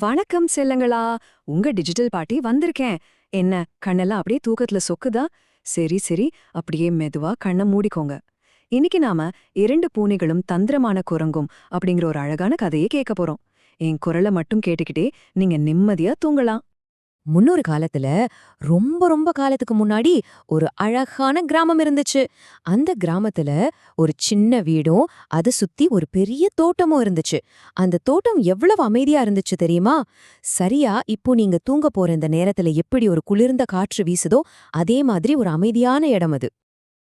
வணக்கம் செல்லங்களா. உங்க டிஜிட்டல் பாட்டி வந்திருக்கேன். என்ன கண்ணெல்லாம் அப்படியே தூக்கத்துல சொக்குதா? சரி சரி, அப்படியே மெதுவா கண்ணை மூடிக்கோங்க. இன்னைக்கு நாம இரண்டு பூனைகளும் தந்திரமான குரங்கும் அப்படிங்கிற ஒரு அழகான கதையை கேட்க போறோம். என் குரலை மட்டும் கேட்டுக்கிட்டே நீங்க நிம்மதியா தூங்கலாம். முன்னொரு காலத்துல ரொம்ப ரொம்ப காலத்துக்கு முன்னாடி ஒரு அழகான கிராமம் இருந்துச்சு. அந்த கிராமத்துல ஒரு சின்ன வீடும் அதை சுத்தி ஒரு பெரிய தோட்டமும் இருந்துச்சு. அந்த தோட்டம் எவ்வளவு அமைதியா இருந்துச்சு தெரியுமா? சரியா இப்போ நீங்க தூங்க போற இந்த நேரத்துல எப்படி ஒரு குளிர்ந்த காற்று வீசுதோ அதே மாதிரி ஒரு அமைதியான இடம் அது.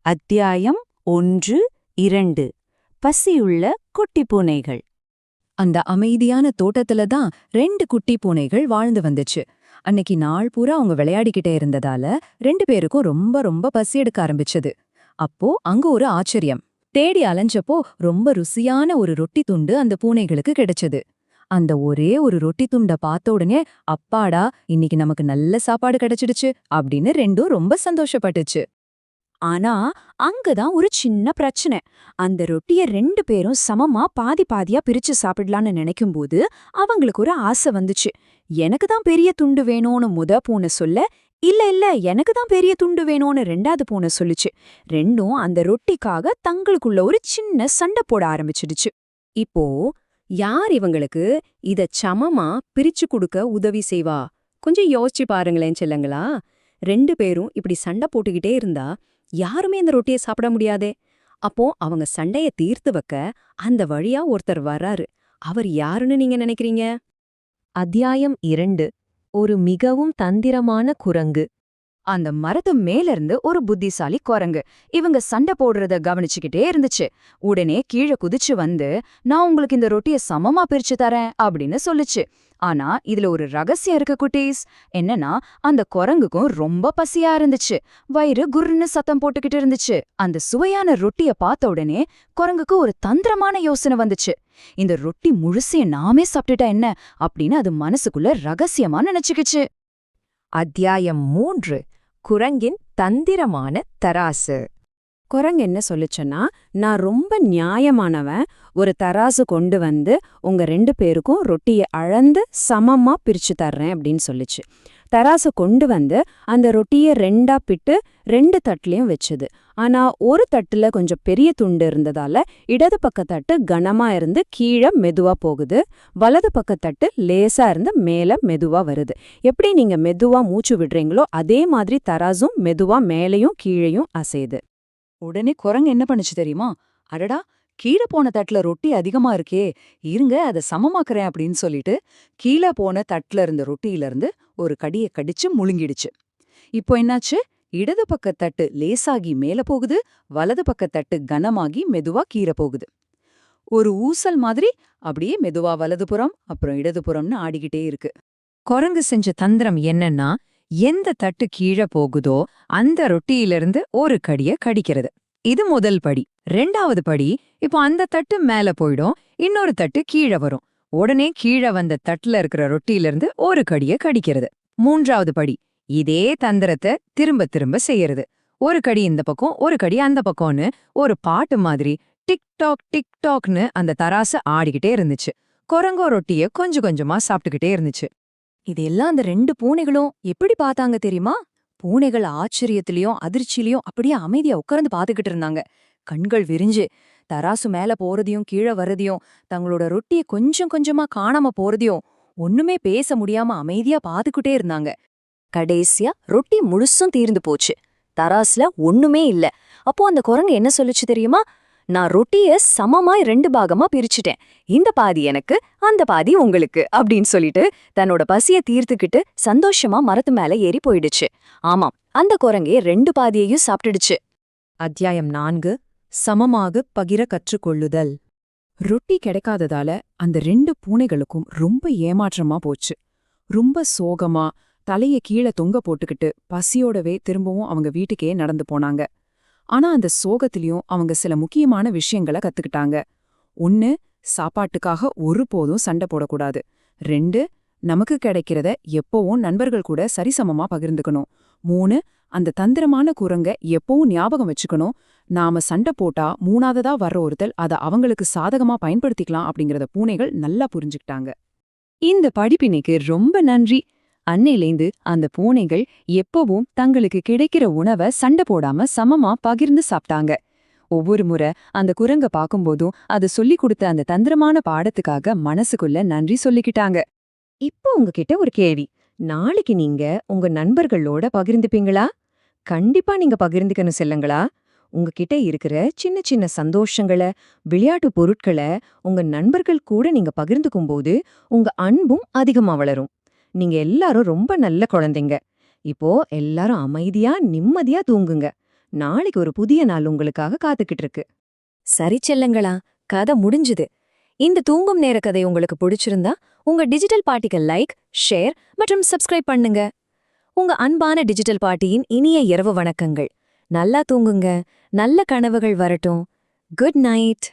அத்தியாயம் 1, 2 பசியுள்ள குட்டி பூனைகள். அந்த அமைதியான தோட்டத்துல தான் ரெண்டு குட்டி பூனைகள் வாழ்ந்து வந்துச்சு. அன்னைக்கு நாள் பூரா அவங்க விளையாடிக்கிட்டே இருந்ததால ரெண்டு பேருக்கும் ரொம்ப ரொம்ப பசி எடுக்க ஆரம்பிச்சது. அப்போ அங்க ஒரு ஆச்சரியம். தேடி அலைஞ்சப்போ ரொம்ப ருசியான ஒரு ரொட்டி துண்டு அந்த பூனைகளுக்கு கிடைச்சது. அந்த ஒரே ஒரு ரொட்டி துண்ட பார்த்த உடனே, அப்பாடா, இன்னைக்கு நமக்கு நல்ல சாப்பாடு கிடைச்சிடுச்சு அப்படின்னு ரெண்டும் ரொம்ப சந்தோஷப்பட்டுச்சு. ஆனா அங்கதான் ஒரு சின்ன பிரச்சனை. அந்த ரொட்டிய 2 பேரும் சமமா பாதி பாதியா பிரிச்சு சாப்பிடலான்னு நினைக்கும்போது அவங்களுக்கு ஒரு ஆசை வந்துச்சு. எனக்கு தான் பெரிய துண்டு வேணும்னு முத பூனை சொல்ல, இல்ல இல்ல எனக்கு தான் பெரிய துண்டு வேணும்னு 2வது பூனை சொல்லுச்சு. ரெண்டும் அந்த ரொட்டிக்காக தங்களுக்குள்ள ஒரு சின்ன சண்டை போட ஆரம்பிச்சிடுச்சு. இப்போ யார் இவங்களுக்கு இத சமமா பிரிச்சு கொடுக்க உதவி செய்வா? கொஞ்சம் யோசிச்சு பாருங்களேன் செல்லங்களா. 2 பேரும் இப்படி சண்டை போட்டுக்கிட்டே இருந்தா யாருமே இந்த ரொட்டியை சாப்பிட முடியாதே. அப்போ அவங்க சண்டைய தீர்த்து வைக்க அந்த வழியா ஒருத்தர் வர்றாரு. அவர் யாருன்னு நீங்க நினைக்கிறீங்க? அத்தியாயம் 2. ஒரு மிகவும் தந்திரமான குரங்கு. அந்த மரத்து மேல இருந்து ஒரு புத்திசாலி குரங்கு இவங்க சண்டை போடுறத கவனிச்சுக்கிட்டே இருந்துச்சு. உடனே கீழே குதிச்சு வந்து, நான் உங்களுக்கு இந்த ரொட்டிய சமமா பிரிச்சு தரேன் அப்படின்னு சொல்லுச்சு. ஆனா இதுல ஒரு ரகசியம் இருக்கு குட்டீஸ். என்னன்னா, அந்த குரங்குக்கும் ரொம்ப பசியா இருந்துச்சு. வயிறு குர்ன்னு சத்தம் போட்டுக்கிட்டு இருந்துச்சு. அந்த சுவையான ரொட்டிய பார்த்த உடனே குரங்குக்கு ஒரு தந்திரமான யோசனை வந்துச்சு. இந்த ரொட்டி முழுசையும் நாமே சாப்பிட்டுட்டா என்ன அப்படின்னு அது மனசுக்குள்ள ரகசியமா நினைச்சுக்கிச்சு. அத்தியாயம் 3. குரங்கின் தந்திரமான தராசு. குரங்கு என்ன சொல்லுச்சுன்னா, நான் ரொம்ப நியாயமானவன். ஒரு தராசு கொண்டு வந்து உங்க 2 பேருக்கும் ரொட்டியை அளந்து சமமா பிரிச்சு தர்றேன் அப்படின்னு சொல்லுச்சு. தராசு கொண்டு வந்து அந்த ரொட்டியை 2ஆ பிட்டு 2 தட்டுலயும் வச்சுது. ஆனா ஒரு தட்டுல கொஞ்சம் பெரிய துண்டு இருந்ததால இடது பக்கத்தட்டு கனமா இருந்து கீழே மெதுவா போகுது. வலது பக்கத்தட்டு லேசா இருந்து மேல மெதுவா வருது. எப்படி நீங்க மெதுவா மூச்சு விடுறீங்களோ அதே மாதிரி தராசும் மெதுவா மேலையும் கீழையும் அசையுது. உடனே குரங்கு என்ன பண்ணுச்சு தெரியுமா? அடடா, கீழே போன தட்டுல ரொட்டி அதிகமா இருக்கே, இருங்க அதை சமமாக்குறேன் அப்படின்னு சொல்லிட்டு கீழே போன தட்டுல இருந்த ரொட்டியில இருந்து ஒரு கடியை கடிச்சு முழுங்கிடுச்சு. இப்போ என்னாச்சு? இடது பக்கத்தட்டு லேசாகி மேல போகுது, வலது பக்கத்தட்டு கனமாகி மெதுவா கீழே போகுது. ஒரு ஊசல் மாதிரி அப்படியே மெதுவா வலதுபுறம் அப்புறம் இடதுபுறம்னு ஆடிக்கிட்டே இருக்கு. குரங்கு செஞ்ச தந்திரம் என்னன்னா, எந்த தட்டு கீழே போகுதோ அந்த ரொட்டியிலிருந்து ஒரு கடிய கடிக்கிறது. இது முதல் படி. 2வது படி, இப்போ அந்த தட்டு மேல போயிடும், இன்னொரு தட்டு கீழே வரும். உடனே கீழே வந்த தட்டுல இருக்கிற ரொட்டியிலிருந்து ஒரு கடிய கடிக்கிறது. 3வது படி, இதே தந்திரத்தை திரும்ப திரும்ப செய்யறது. ஒரு கடி இந்த பக்கம், ஒரு கடி அந்த பக்கம்னு ஒரு பாட்டு மாதிரி டிக்டாக் டிக்டாக்னு அந்த தராசு ஆடிக்கிட்டே இருந்துச்சு. குரங்கோ ரொட்டிய கொஞ்சம் கொஞ்சமா சாப்பிட்டுக்கிட்டே இருந்துச்சு. இதெல்லாம் அந்த 2 பூனைகளும் எப்படி பார்த்தாங்க தெரியுமா? பூனைகள் ஆச்சரியத்திலயும் அதிர்ச்சியிலயும் அப்படியே அமைதியா உட்கார்ந்து பார்த்துக்கிட்டு இருந்தாங்க. கண்கள் விரிஞ்சு தராசு மேல போறதையும் கீழே வர்றதையும் தங்களோட ரொட்டிய கொஞ்சம் கொஞ்சமா காணாம போறதையும் ஒண்ணுமே பேச முடியாம அமைதியா பார்த்துக்கிட்டே இருந்தாங்க. கடைசியா ரொட்டி முழுசும் தீர்ந்து போச்சு. தராசுல ஒண்ணுமே இல்ல. அப்போ அந்த குரங்கு என்ன சொல்லுச்சு தெரியுமா? நான் ரொட்டிய சமமாய் 2 பாகமா பிரிச்சுட்டேன். இந்த பாதி எனக்கு, அந்த பாதி உங்களுக்கு அப்படின்னு சொல்லிட்டு தன்னோட பசிய தீர்த்துக்கிட்டு சந்தோஷமா மரத்து மேல ஏறி போயிடுச்சு. ஆமாம், அந்த குரங்கே 2 பாதியையும் சாப்பிட்டுடுச்சு. அத்தியாயம் 4. சமமாக பகிர கற்றுக்கொள்ளுதல். ரொட்டி கிடைக்காததால அந்த 2 பூனைகளுக்கும் ரொம்ப ஏமாற்றமா போச்சு. ரொம்ப சோகமா தலைய கீழே தொங்க போட்டுக்கிட்டு பசியோடவே திரும்பவும் அவங்க வீட்டுக்கே நடந்து போனாங்க. ஆனா அந்த சோகத்திலயும் அவங்க சில முக்கியமான விஷயங்களை கத்துக்கிட்டாங்க. 1, சாப்பாட்டுக்காக ஒருபோதும் சண்டை போடக்கூடாது. 2, நமக்கு கிடைக்கிறத எப்பவும் நண்பர்கள் கூட சரிசமமா பகிர்ந்துக்கணும். 3, அந்த தந்திரமான குரங்க எப்பவும் ஞாபகம் வச்சுக்கணும். நாம சண்டை போட்டா 3ஆவதா வர்ற ஒருத்தல் அதை அவங்களுக்கு சாதகமா பயன்படுத்திக்கலாம் அப்படிங்கறத பூனைகள் நல்லா புரிஞ்சுக்கிட்டாங்க. இந்த படிப்பினைக்கு ரொம்ப நன்றி. அன்னையிலேந்து அந்த பூனைகள் எப்பவும் தங்களுக்கு கிடைக்கிற உணவை சண்டை போடாம சமமா பகிர்ந்து சாப்பிட்டாங்க. ஒவ்வொரு முறை அந்த குரங்க பாக்கும்போதும் அது சொல்லிக் கொடுத்த அந்த தந்திரமான பாடத்துக்காக மனசுக்குள்ள நன்றி சொல்லிக்கிட்டாங்க. இப்போ உங்ககிட்ட ஒரு கேள்வி. நாளைக்கு நீங்க உங்க நண்பர்களோட பகிர்ந்துப்பீங்களா? கண்டிப்பா நீங்க பகிர்ந்துக்கணும் செல்லுங்களா. உங்ககிட்ட இருக்கிற சின்ன சின்ன சந்தோஷங்கள, விளையாட்டு பொருட்கள உங்க நண்பர்கள் கூட நீங்க பகிர்ந்துக்கும் போது உங்க அன்பும் அதிகமா வளரும். நீங்க எல்லாரும் ரொம்ப நல்ல குழந்தைங்க. இப்போ எல்லாரும் அமைதியா நிம்மதியா தூங்குங்க. நாளைக்கு ஒரு புதிய நாள் உங்களுக்காக காத்துக்கிட்டு இருக்கு. சரி செல்லங்களா, கதை முடிஞ்சுது. இந்த தூங்கும் நேர கதை உங்களுக்கு பிடிச்சிருந்தா உங்க டிஜிட்டல் பாட்டிக்கு லைக், ஷேர் மற்றும் சப்ஸ்கிரைப் பண்ணுங்க. உங்க அன்பான டிஜிட்டல் பாட்டியின் இனிய இரவு வணக்கங்கள். நல்லா தூங்குங்க. நல்ல கனவுகள் வரட்டும். Good night.